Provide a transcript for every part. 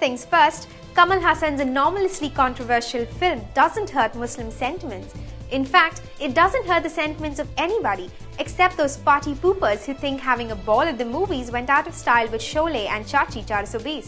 things first, Kamal Hassan's anomalously controversial film doesn't hurt Muslim sentiments. In fact, it doesn't hurt the sentiments of anybody except those party poopers who think having a ball at the movies went out of style with Sholay and Chachi 420.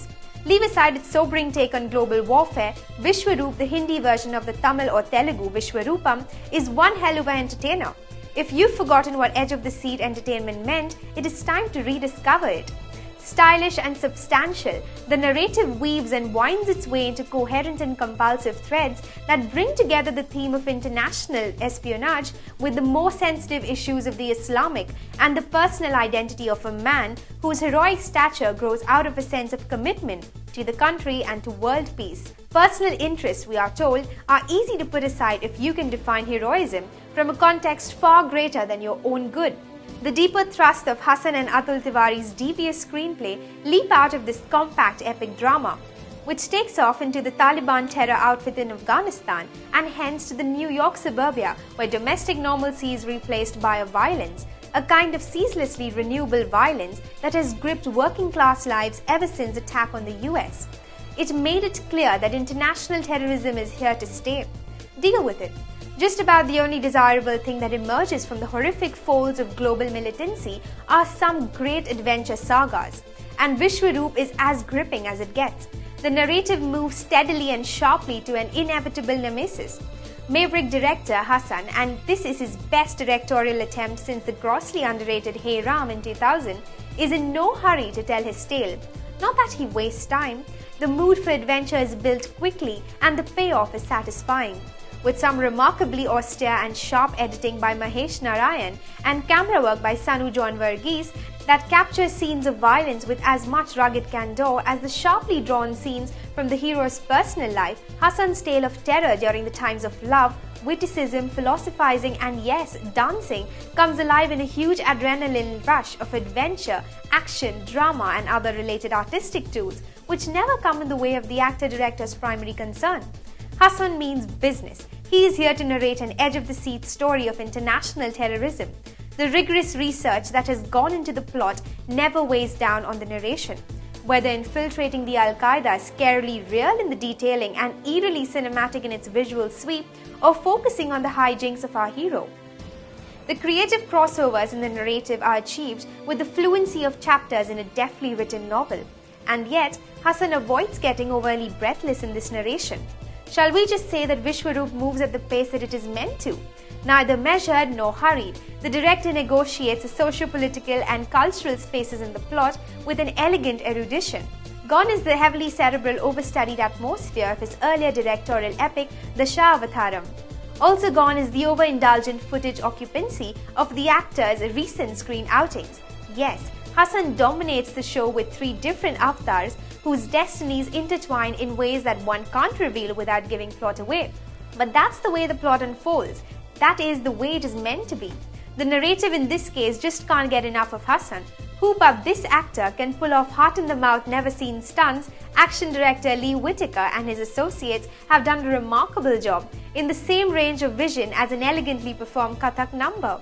Leave aside its sobering take on global warfare, Vishwaroop, the Hindi version of the Tamil or Telugu Vishwaroopam, is one hell of an entertainer. If you've forgotten what edge-of-the-seat entertainment meant, it is time to rediscover it. Stylish and substantial, the narrative weaves and winds its way into coherent and compulsive threads that bring together the theme of international espionage with the more sensitive issues of the Islamic and the personal identity of a man whose heroic stature grows out of a sense of commitment to the country and to world peace. Personal interests, we are told, are easy to put aside if you can define heroism from a context far greater than your own good. The deeper thrust of Hassan and Atul Tiwari's devious screenplay leap out of this compact epic drama, which takes off into the Taliban terror outfit in Afghanistan and hence to the New York suburbia where domestic normalcy is replaced by a violence, a kind of ceaselessly renewable violence that has gripped working class lives ever since attack on the US. It made it clear that international terrorism is here to stay. Deal with it. Just about the only desirable thing that emerges from the horrific folds of global militancy are some great adventure sagas, and Vishwaroop is as gripping as it gets. The narrative moves steadily and sharply to an inevitable nemesis. Maverick director Hassan, and this is his best directorial attempt since the grossly underrated Hey Ram in 2000, is in no hurry to tell his tale. Not that he wastes time. The mood for adventure is built quickly and the payoff is satisfying. With some remarkably austere and sharp editing by Mahesh Narayan and camera work by Sanu John Varghese that captures scenes of violence with as much rugged candor as the sharply drawn scenes from the hero's personal life, Hassan's tale of terror during the times of love, witticism, philosophizing and yes, dancing comes alive in a huge adrenaline rush of adventure, action, drama and other related artistic tools, which never come in the way of the actor-director's primary concern. Hassan means business. He is here to narrate an edge-of-the-seat story of international terrorism. The rigorous research that has gone into the plot never weighs down on the narration. Whether infiltrating the Al-Qaeda is scarily real in the detailing and eerily cinematic in its visual sweep, or focusing on the hijinks of our hero. The creative crossovers in the narrative are achieved with the fluency of chapters in a deftly written novel. And yet, Hassan avoids getting overly breathless in this narration. Shall we just say that Vishwaroop moves at the pace that it is meant to? Neither measured nor hurried, the director negotiates the socio-political and cultural spaces in the plot with an elegant erudition. Gone is the heavily cerebral overstudied atmosphere of his earlier directorial epic, The Avataram. Also gone is the overindulgent footage occupancy of the actors' recent screen outings. Yes, Hassan dominates the show with 3 different avatars whose destinies intertwine in ways that one can't reveal without giving plot away. But that's the way the plot unfolds. That is the way it is meant to be. The narrative in this case just can't get enough of Hassan. Who but this actor can pull off heart-in-the-mouth never-seen stunts? Action director Lee Whitaker and his associates have done a remarkable job in the same range of vision as an elegantly performed Kathak number.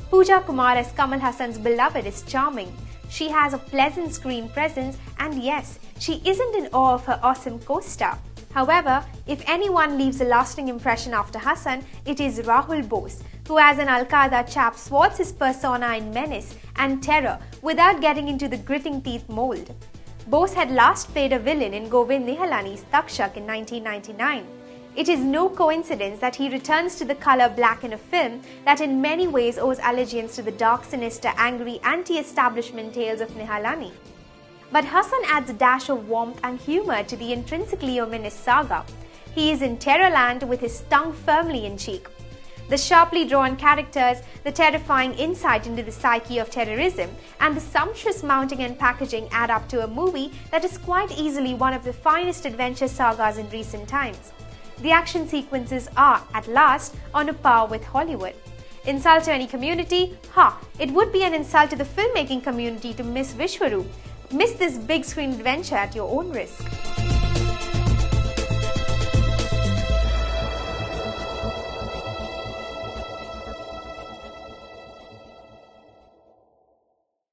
Pooja Kumar as Kamal Hassan's beloved is charming. She has a pleasant screen presence and yes, she isn't in awe of her awesome co-star. However, if anyone leaves a lasting impression after Hassan, it is Rahul Bose, who as an Al-Qaeda chap swats his persona in menace and terror without getting into the gritting teeth mold. Bose had last played a villain in Govind Nihalani's Takshak in 1999. It is no coincidence that he returns to the color black in a film that in many ways owes allegiance to the dark, sinister, angry, anti-establishment tales of Nihalani. But Hassan adds a dash of warmth and humor to the intrinsically ominous saga. He is in Terrorland with his tongue firmly in cheek. The sharply drawn characters, the terrifying insight into the psyche of terrorism, and the sumptuous mounting and packaging add up to a movie that is quite easily one of the finest adventure sagas in recent times. The action sequences are, at last, on a par with Hollywood. Insult to any community? It would be an insult to the filmmaking community to miss Vishwaroop. Miss this big screen adventure at your own risk.